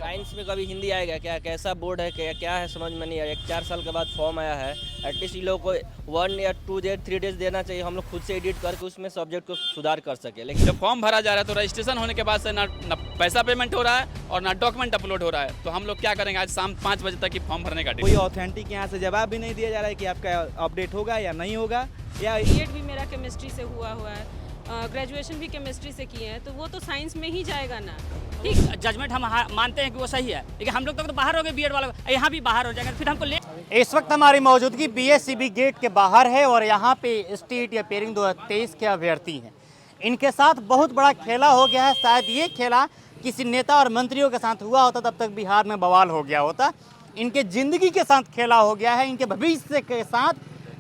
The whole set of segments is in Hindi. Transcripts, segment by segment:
साइंस में कभी हिंदी आएगा क्या? कैसा बोर्ड है, क्या क्या है, समझ में नहीं आया। 4 साल के बाद फॉर्म आया है, एटलीस्ट इन लोगों को 1 या 2 डेज 3 डेज देना चाहिए, हम लोग खुद से एडिट करके उसमें सब्जेक्ट को सुधार कर सके। लेकिन जब फॉर्म भरा जा रहा है तो रजिस्ट्रेशन होने के बाद से ना पैसा पेमेंट हो रहा है और ना डॉक्यूमेंट अपलोड हो रहा है। तो हम लोग क्या करेंगे, आज शाम 5 बजे तक ही फॉर्म भरने का कोई डेट। ऑथेंटिक यहाँ से जवाब भी नहीं दिया जा रहा है कि आपका अपडेट होगा या नहीं होगा, या बीएड भी मेरा केमिस्ट्री से हुआ है, ग्रेजुएशन भी केमिस्ट्री से किए हैं, तो वो तो साइंस में ही जाएगा ना। ठीक जजमेंट हम मानते हैं कि वो सही है, लेकिन हम लोग तो बाहर हो गए बीएड वाला, यहाँ भी बाहर हो जाएंगे, फिर हमको ले। इस वक्त हमारी मौजूदगी बीएससीबी गेट के बाहर है और यहाँ पे स्टेट या पेयरिंग 2023 के अभ्यर्थी हैं। इनके साथ बहुत बड़ा खेला हो गया है। शायद ये खेला किसी नेता और मंत्रियों के साथ हुआ होता तब तक बिहार में बवाल हो गया होता। इनके ज़िंदगी के साथ खेला हो गया है, इनके भविष्य के साथ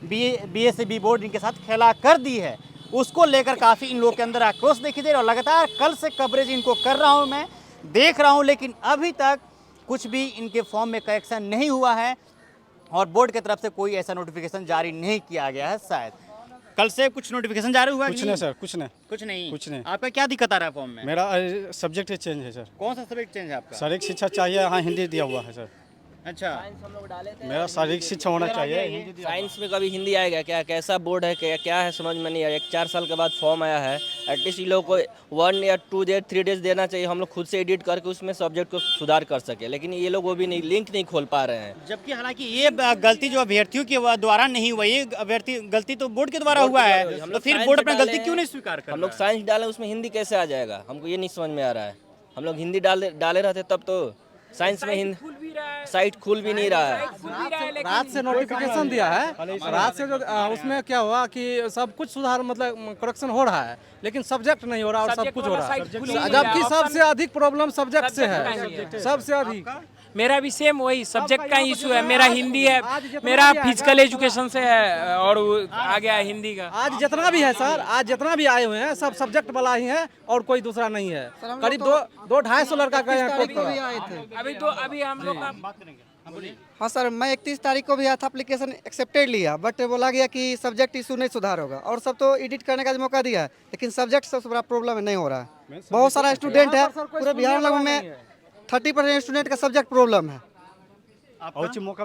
बीएससीबी बोर्ड इनके साथ खेला कर दी है। उसको लेकर काफ़ी इन लोगों के अंदर आक्रोश देखी दे रहा है और लगातार कल से कवरेज इनको कर रहा हूँ, मैं देख रहा हूँ, लेकिन अभी तक कुछ भी इनके फॉर्म में करेक्शन नहीं हुआ है और बोर्ड की तरफ से कोई ऐसा नोटिफिकेशन जारी नहीं किया गया है। शायद कल से कुछ नोटिफिकेशन जारी हुआ? कुछ नहीं सर, कुछ नहीं। कुछ नहीं। आपका क्या दिक्कत आ रहा है फॉर्म में? मेरा सब्जेक्ट चेंज है सर। कौन सा सब्जेक्ट चेंज है आपका? शारीरिक शिक्षा चाहिए, हाँ हिंदी दिया हुआ है सर। अच्छा, हम लोग डाले थे, मेरा शारीरिक शिक्षा होना चाहिए। साइंस में कभी हिंदी आएगा क्या? कैसा बोर्ड है, क्या क्या है, समझ में नहीं आया। 4 साल के बाद फॉर्म आया है, एटलीस्ट इन लोगों को 1 या 2 डेज 3 डेज देना चाहिए, हम लोग खुद से एडिट करके उसमें सब्जेक्ट को सुधार कर सके। लेकिन ये लोग वो भी नहीं, लिंक नहीं खोल पा रहे हैं। जबकि हालांकि ये गलती जो अभ्यर्थियों के द्वारा नहीं हुआ, ये अभ्यर्थी गलती तो बोर्ड के द्वारा हुआ है, तो फिर बोर्ड अपना गलती क्यों नहीं स्वीकार कर? हम लोग साइंस डाले, उसमें हिंदी कैसे आ जाएगा? हमको ये नहीं समझ में आ रहा है। हम लोग हिंदी डाले रहते तब तो साइंस में हिंदी साइट खुल भी नहीं रहा है। रात से नोटिफिकेशन दिया है, रात से जो उसमें क्या हुआ कि सब कुछ सुधार मतलब करेक्शन हो रहा है, लेकिन सब्जेक्ट नहीं हो रहा और सब कुछ हो रहा है, जबकि सबसे अधिक प्रॉब्लम सब्जेक्ट से है, सबसे अधिक। मेरा भी सेम वही सब्जेक्ट का इशू है। मेरा हिंदी है, मेरा फिजिकल एजुकेशन से है और आ गया है हिंदी का। आज जितना भी है सर, आज जितना भी आए हुए हैं सब सब्जेक्ट वाला ही है और कोई दूसरा नहीं है। करीब 200-250 लड़का गए हैं। अभी हम लोग हाँ सर, मैं 31 तारीख को भी आया था, एप्लीकेशन एक्सेप्टेड लिया, बट बोला गया कि सब्जेक्ट इशू नहीं सुधार होगा और सब तो एडिट करने का मौका दिया है, लेकिन सब्जेक्ट सबसे बड़ा प्रॉब्लम नहीं हो रहा है। बहुत सारा स्टूडेंट है, पूरे बिहार लगभग में 30% स्टूडेंट का सब्जेक्ट प्रॉब्लम है।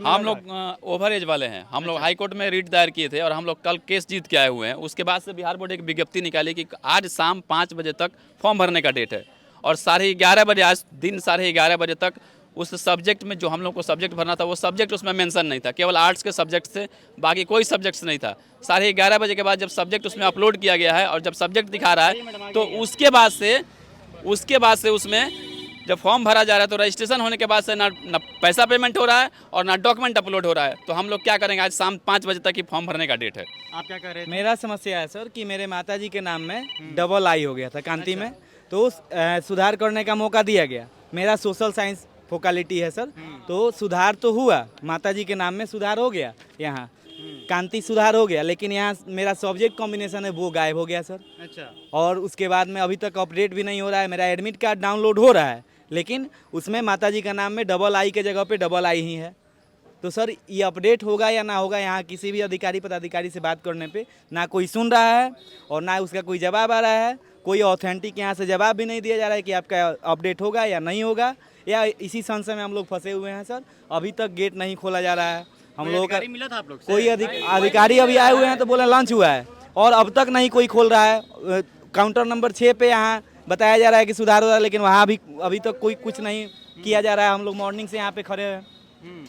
हम लोग ओवर एज वाले हैं। हम लोग हाई कोर्ट में रिट दायर किए थे और हम लोग कल केस जीत के आए हुए हैं। उसके बाद से बिहार बोर्ड एक विज्ञप्ति निकाली कि आज शाम 5 बजे तक फॉर्म भरने का डेट है और 11:30 बजे, आज दिन 11:30 बजे तक उस सब्जेक्ट में जो हम लोग को सब्जेक्ट भरना था वो सब्जेक्ट उसमें मेंशन नहीं था, केवल आर्ट्स के सब्जेक्ट से, बाकी कोई सब्जेक्ट्स नहीं था। 11:30 बजे के बाद जब सब्जेक्ट उसमें अपलोड किया गया है और जब सब्जेक्ट दिखा रहा है तो उसके बाद से उसमें जब फॉर्म भरा जा रहा है तो रजिस्ट्रेशन होने के बाद से ना पैसा पेमेंट हो रहा है और ना डॉक्यूमेंट अपलोड हो रहा है। तो हम लोग क्या करेंगे, आज शाम 5 बजे तक ही फॉर्म भरने का डेट है। आप क्या कह रहे थे? मेरा समस्या है सर कि मेरे माताजी के नाम में डबल आई हो गया था कांति में, तो सुधार करने का मौका दिया गया। मेरा सोशल साइंस फोकालिटी है सर, तो सुधार तो हुआ, माताजी के नाम में सुधार हो गया, यहाँ कांति सुधार हो गया, लेकिन यहाँ मेरा सब्जेक्ट कॉम्बिनेशन है वो गायब हो गया सर। अच्छा, और उसके बाद में अभी तक अपडेट भी नहीं हो रहा है। मेरा एडमिट कार्ड डाउनलोड हो रहा है, लेकिन उसमें माताजी का नाम में डबल आई के जगह पे डबल आई ही है। तो सर ये अपडेट होगा या ना होगा, यहाँ किसी भी अधिकारी पदाधिकारी से बात करने पे ना कोई सुन रहा है और ना उसका कोई जवाब आ रहा है। कोई ऑथेंटिक यहाँ से जवाब भी नहीं दिया जा रहा है कि आपका अपडेट होगा या नहीं होगा, या इसी संशय में हम लोग फंसे हुए हैं सर। अभी तक गेट नहीं खोला जा रहा है। हम लोगों का मिला था आप लोग से? कोई अधिकारी अभी आए हुए हैं तो बोले लॉन्च हुआ है और अब तक नहीं कोई खोल रहा है। काउंटर नंबर 6 पे यहाँ बताया जा रहा है कि सुधार हो रहा है, लेकिन वहाँ भी अभी तक कोई कुछ नहीं किया जा रहा है। हम लोग मॉर्निंग से यहाँ पे खड़े हैं,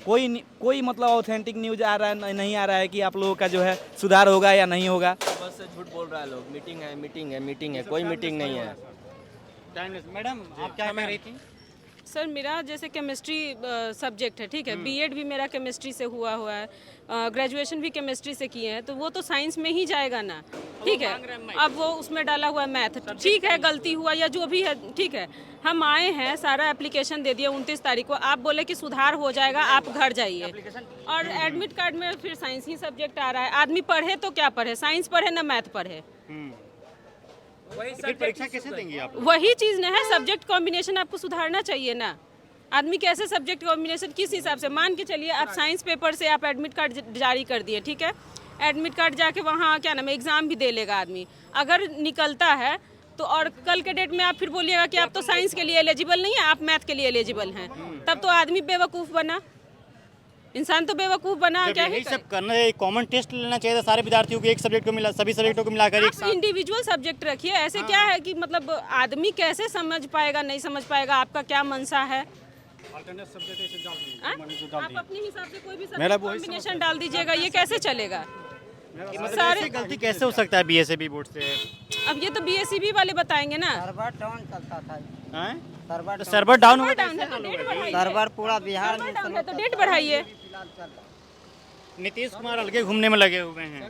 कोई मतलब ऑथेंटिक न्यूज आ रहा है नहीं आ रहा है कि आप लोगों का जो है सुधार होगा या नहीं होगा। बस से झूठ बोल रहा है लोग, मीटिंग है, कोई मीटिंग नहीं है। मैडम आप क्या कह रही थी? सर मेरा जैसे केमिस्ट्री सब्जेक्ट है, ठीक है, बीएड भी मेरा केमिस्ट्री से हुआ है, ग्रेजुएशन भी केमिस्ट्री से किए हैं, तो वो तो साइंस में ही जाएगा ना, ठीक है। अब वो उसमें डाला हुआ है मैथ, ठीक है, गलती हुआ या जो भी है, ठीक है। हम आए हैं, सारा एप्लीकेशन दे दिया 29 तारीख को, आप बोले कि सुधार हो जाएगा, आप घर जाइए, और एडमिट कार्ड में फिर साइंस ही सब्जेक्ट आ रहा है। आदमी पढ़े तो क्या पढ़े, साइंस पढ़े ना मैथ पढ़े, परीक्षा कैसे देंगे आप? वही चीज़ ना है, सब्जेक्ट कॉम्बिनेशन आपको सुधारना चाहिए ना। आदमी कैसे सब्जेक्ट कॉम्बिनेशन किस हिसाब से, मान के चलिए आप साइंस पेपर से आप एडमिट कार्ड जारी कर दिए, ठीक है, एडमिट कार्ड जाके वहाँ क्या नाम है एग्ज़ाम भी दे लेगा आदमी, अगर निकलता है तो और कल के डेट में आप फिर बोलिएगा कि आप तो साइंस के लिए एलिजिबल नहीं है, आप मैथ के लिए एलिजिबल हैं, तब तो आदमी बेवकूफ़ बना, इंसान तो बेवकूफ़ बना। क्या यही सब करना है, कॉमन टेस्ट लेना चाहिए था सारे विद्यार्थियों को, एक सब्जेक्ट को मिला, सभी सब्जेक्टों को मिलाकर एक साथ। इंडिविजुअल सब्जेक्ट रखिए, ऐसे क्या है कि मतलब आदमी कैसे समझ पाएगा, नहीं समझ पाएगा, आपका क्या मंशा है। आप अपने हिसाब से कोई भी सब्जेक्ट कॉम्बिनेशन डाल दीजिएगा, ये कैसे चलेगा? सारे गलती कैसे हो सकता है बीएसएबी बोर्ड से? अब ये तो बीएसईबी वाले बताएंगे ना। सर्वर डाउन सर्वर डाउन है तो डेट बढ़ाइए, सर्वर पूरा बिहार सर्वर डाउन है तो डेट बढ़ाइए। नीतीश कुमार अलगे घूमने में लगे हुए हैं,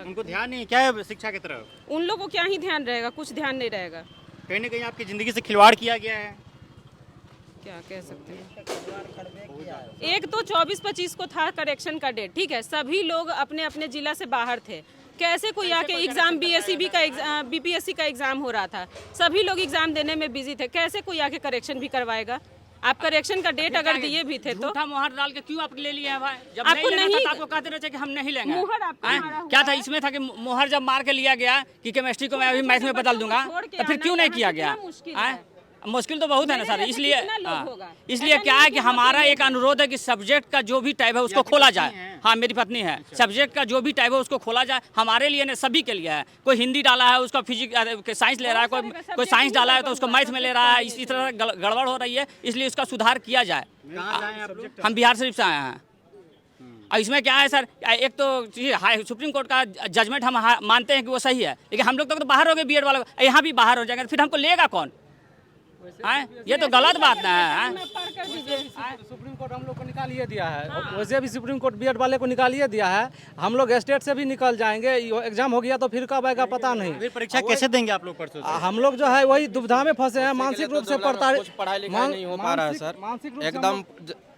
उनको ध्यान नहीं क्या है शिक्षा की तरफ? उन लोगों को क्या ही ध्यान रहेगा, कुछ ध्यान नहीं रहेगा। कहीं ना कहीं आपकी जिंदगी से खिलवाड़ किया गया है, क्या कह सकते हैं। एक तो 24-25 को था करेक्शन का डेट, ठीक है, सभी लोग अपने अपने जिला से बाहर थे, कैसे कोई आके एग्जाम बीएसईबी का बीपीएससी का एग्जाम हो रहा था, सभी लोग एग्जाम देने में बिजी थे, कैसे कोई आके करेक्शन भी करवाएगा? आप करेक्शन का डेट अगर दिए भी थे तो झूठा मोहर डाल के क्यों आप ले लिए हैं भाई? जब आपको नहीं लेना नहीं- था तो आपको कहते रहे कि हम नहीं लेंगे। मुहर आपको हैं? मारा हुआ क्या था है। इसमें था कि मोहर जब मार के लिया गया कि केमिस्ट्री को मैं अभी मैथ में बदल दूंगा, छोड़ के तो फिर आना क्यों नहीं यहाँ किया कितना गया? मुश्किल हैं? है। मुश्किल तो बहुत है ना मेरे सर, जैसे इसलिए कितना लोग हाँ, होगा? इसलिए ऐसा क्या नहीं है कि कि हम हमारा अकेले एक अनुरोध है कि सब्जेक्ट का जो भी टाइप है उसको खोला जाए। हाँ, मेरी पत्नी है, सब्जेक्ट का जो भी टाइप है उसको खोला जाए, हमारे लिए नहीं सभी के लिए है। कोई हिंदी डाला है उसका फिजिक्स साइंस ले रहा है, कोई साइंस डाला है तो उसको मैथ में ले रहा है, इसी तरह गड़बड़ हो रही है, इसलिए उसका सुधार किया जाए। हम बिहार शरीफ से आए हैं और इसमें क्या है सर, एक तो हाई सुप्रीम कोर्ट का जजमेंट हम मानते हैं कि वो सही है, लेकिन हम लोग तो बाहर हो गए बीएड वाले, यहाँ भी बाहर हो जाएंगे, फिर हमको लेगा कौन? ये तो गलत बात ना है। सुप्रीम कोर्ट हम लोग को निकाल ही दिया है, वैसे भी सुप्रीम कोर्ट बीएड वाले को निकाल ही दिया है। हम लोग स्टेट से भी निकल जाएंगे, एग्जाम हो गया तो फिर कब आएगा पता नहीं। फिर परीक्षा कैसे देंगे आप लोग परसों से? हम लोग जो है वही दुविधा में फंसे हैं, मानसिक रूप से पढ़ाई लिखाई नहीं हो पा रहा है सर, एकदम।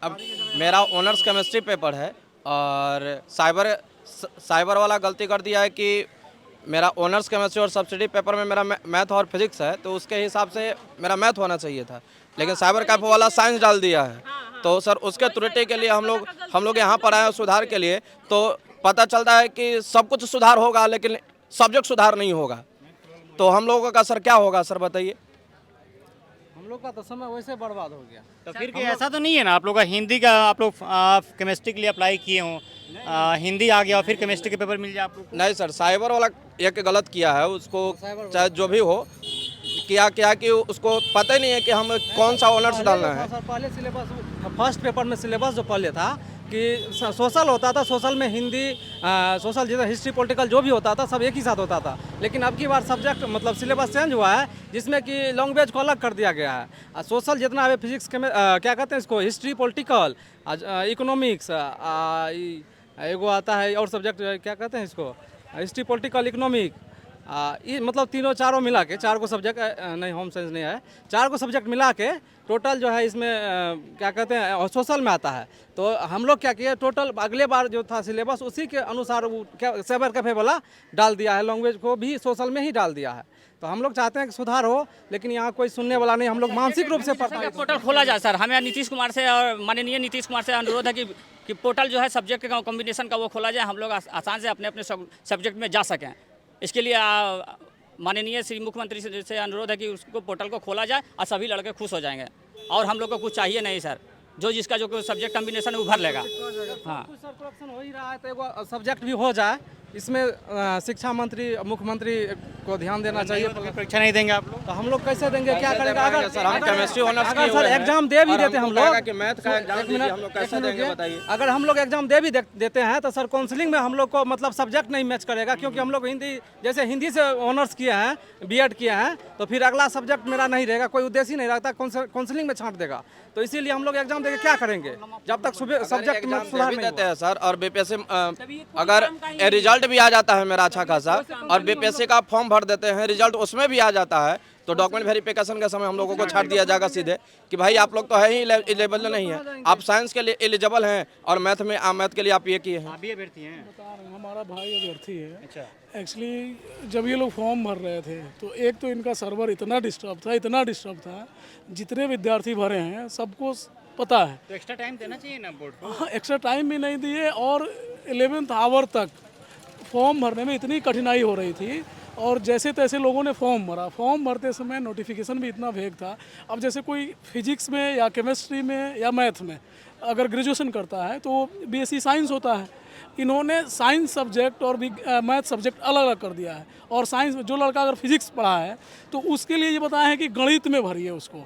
अब मेरा ऑनर्स केमिस्ट्री पेपर है और साइबर वाला गलती कर दिया है कि मेरा ऑनर्स केमिस्ट्री और सब्सिडी पेपर में मेरा मैथ और फिजिक्स है, तो उसके हिसाब से मेरा मैथ होना चाहिए था, लेकिन साइबर कैफे वाला साइंस डाल दिया है। तो सर उसके त्रुटि के लिए हम लोग यहाँ पर आए सुधार के लिए, तो पता चलता है कि सब कुछ सुधार होगा लेकिन सब्जेक्ट सुधार नहीं होगा, तो हम लोगों का सर क्या होगा सर बताइए? हम लोग का तो समय वैसे बर्बाद हो गया। तो फिर ऐसा तो नहीं है ना आप लोग का हिंदी का, आप लोग केमिस्ट्री के लिए अप्लाई किए हों, हिंदी आ गया और फिर केमिस्ट्री के पेपर मिल जाए आप लोग? नहीं सर, साइबर वाला एक गलत किया है, उसको चाहे जो भी हो किया कि उसको पता ही नहीं है कि हम कौन सा ऑनर्स डालना है। सर पहले सिलेबस फर्स्ट पेपर में सिलेबस जो पहले था कि सोशल होता था, सोशल में हिंदी, सोशल जैसे हिस्ट्री पॉलिटिकल जो भी होता था सब एक ही साथ होता था, लेकिन अब की बार सब्जेक्ट मतलब सिलेबस चेंज हुआ है जिसमें कि लैंग्वेज को अलग कर दिया गया है। सोशल जितना है फिजिक्स के क्या कहते हैं इसको, हिस्ट्री पॉलिटिकल इकोनॉमिक्स, एगो आता है और सब्जेक्ट क्या कहते हैं इसको, हिस्ट्री पॉलिटिकल इकोनॉमिक, ये मतलब तीनों चारों मिला के 4 को सब्जेक्ट नहीं, होम साइंस नहीं है, 4 को सब्जेक्ट मिला के टोटल जो है इसमें क्या कहते हैं सोशल में आता है। तो हम लोग क्या किए, टोटल अगले बार जो था सिलेबस उसी के अनुसार वो क्या साइबर कैफे वाला डाल दिया है, लैंग्वेज को भी सोशल में ही डाल दिया है। तो हम लोग चाहते हैं कि सुधार हो, लेकिन यहाँ कोई सुनने वाला नहीं, हम लोग मानसिक रूप से पोर्टल खोला जाए सर, हमें नीतीश कुमार से और माननीय नीतीश कुमार से अनुरोध है कि पोर्टल जो है सब्जेक्ट का कॉम्बिनेशन का वो खोला जाए, हम लोग आसान से अपने अपने सब्जेक्ट में जा सकें। इसके लिए माननीय श्री मुख्यमंत्री से अनुरोध है कि उसको पोर्टल को खोला जाए और सभी लड़के खुश हो जाएंगे, और हम लोग को कुछ चाहिए नहीं सर, जो जिसका जो सब्जेक्ट कॉम्बिनेशन है वो भर लेगा। हाँ, सर करप्शन हो ही रहा है, तो एगो सब्जेक्ट भी हो जाए, इसमें शिक्षा मंत्री मुख्यमंत्री को ध्यान देना चाहिए। परीक्षा नहीं देंगे आप लोग? तो हम लोग कैसे देंगे, क्या करेंगे? अगर सर हम केमिस्ट्री ऑनर्स अगर सर एग्जाम दे भी देते हम लोग कि मैथ का एग्जाम दीजिए, हम लोग कैसे देंगे बताइए? अगर हम लोग एग्जाम दे भी देते हैं तो सर काउंसलिंग में हम लोग को मतलब सब्जेक्ट नहीं मैच करेगा, क्योंकि हम लोग हिंदी जैसे हिंदी से ऑनर्स किए हैं, बीएड किए हैं, तो फिर अगला सब्जेक्ट मेरा नहीं रहेगा, कोई उद्देश्य ही नहीं रहता, काउंसलिंग में छांट देगा। तो इसीलिए हम लोग एग्जाम देके क्या करेंगे जब तक सब्जेक्ट में सुधार नहीं देते हैं सर। और बीपीएससी अगर रिजल्ट भी आ जाता है मेरा अच्छा खासा, और बीपीएससी का फॉर्म भर देते हैं, रिजल्ट उसमें भी आ जाता है, तो डॉक्यूमेंट वेरिफिकेशन के समय हम लोगों को छाट दिया जाएगा सीधे कि भाई आप लोग तो है ही एलिजिबल नहीं है, आप साइंस के लिए एलिजिबल हैं और मैथ के लिए आप ये किए हैं। आप भी अभ्यर्थी हैं? हमारा भाई अभ्यर्थी है। अच्छा, एक्चुअली जब ये लोग फॉर्म भर रहे थे तो एक तो इनका सर्वर इतना डिस्टर्ब था, जितने विद्यार्थी भरे हैं सबको पता है। तो एक्स्ट्रा टाइम देना चाहिए ना बोर्ड को? हाँ, एक्स्ट्रा टाइम भी नहीं दिए और 11th आवर तक फॉर्म भरने में इतनी कठिनाई हो रही थी, और जैसे तैसे लोगों ने फॉर्म भरा। फॉर्म भरते समय नोटिफिकेशन भी इतना वेग था। अब जैसे कोई फिजिक्स में या केमिस्ट्री में या मैथ में अगर ग्रेजुएशन करता है तो बीएससी साइंस होता है। इन्होंने साइंस सब्जेक्ट और मैथ सब्जेक्ट अलग अलग कर दिया है। और साइंस जो लड़का अगर फिजिक्स पढ़ा है तो उसके लिए ये बताया है कि गणित में भरिए उसको।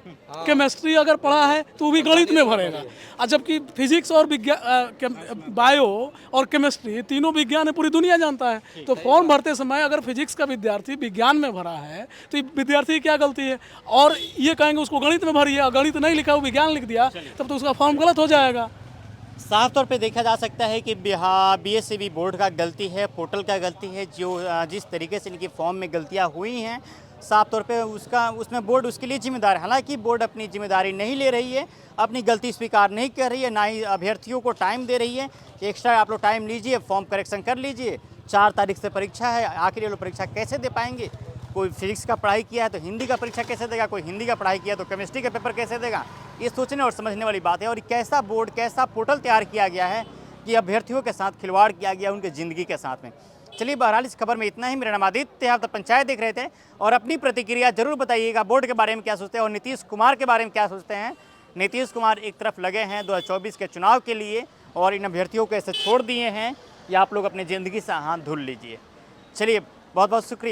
केमिस्ट्री अगर पढ़ा है तो भी गणित में भरेगा। और जबकि फिजिक्स और बायो और केमिस्ट्री तीनों विज्ञान है, पूरी दुनिया जानता है। तो फॉर्म भरते समय अगर फिजिक्स का विद्यार्थी विज्ञान में भरा है तो विद्यार्थी की क्या गलती है? और ये कहेंगे उसको गणित में भरिए, गणित नहीं लिखा वो विज्ञान लिख दिया, तब तो उसका फॉर्म गलत हो जाएगा। साफ तौर पे देखा जा सकता है कि बिहार बीएससीबी बोर्ड का गलती है, पोर्टल का गलती है। जो जिस तरीके से इनकी फॉर्म में गलतियां हुई हैं, साफ तौर पे उसमें बोर्ड उसके लिए जिम्मेदार है। हालांकि बोर्ड अपनी जिम्मेदारी नहीं ले रही है, अपनी गलती स्वीकार नहीं कर रही है, ना ही अभ्यर्थियों को टाइम दे रही है कि एक्स्ट्रा आप लोग टाइम लीजिए, फॉर्म करेक्शन कर लीजिए। 4 तारीख से परीक्षा है, आखिर ये लोग परीक्षा कैसे दे पाएंगे? कोई फिजिक्स का पढ़ाई किया है तो हिंदी का परीक्षा कैसे देगा, कोई हिंदी का पढ़ाई किया तो केमिस्ट्री का पेपर कैसे देगा? ये सोचने और समझने वाली बात है। और कैसा बोर्ड, कैसा पोर्टल तैयार किया गया है कि अभ्यर्थियों के साथ खिलवाड़ किया गया, उनकी ज़िंदगी के साथ में। चलिए बहरहाल इस खबर में इतना ही। मेरा नाम आदित्य है, आप द पंचायत देख रहे थे और अपनी प्रतिक्रिया जरूर बताइएगा बोर्ड के बारे में क्या सोचते हैं और नीतीश कुमार के बारे में क्या सोचते हैं। नीतीश कुमार एक तरफ लगे हैं 2024 के चुनाव के लिए और इन अभ्यर्थियों को ऐसे छोड़ दिए हैं, या आप लोग अपनी ज़िंदगी से हाथ धुल लीजिए। चलिए बहुत बहुत शुक्रिया।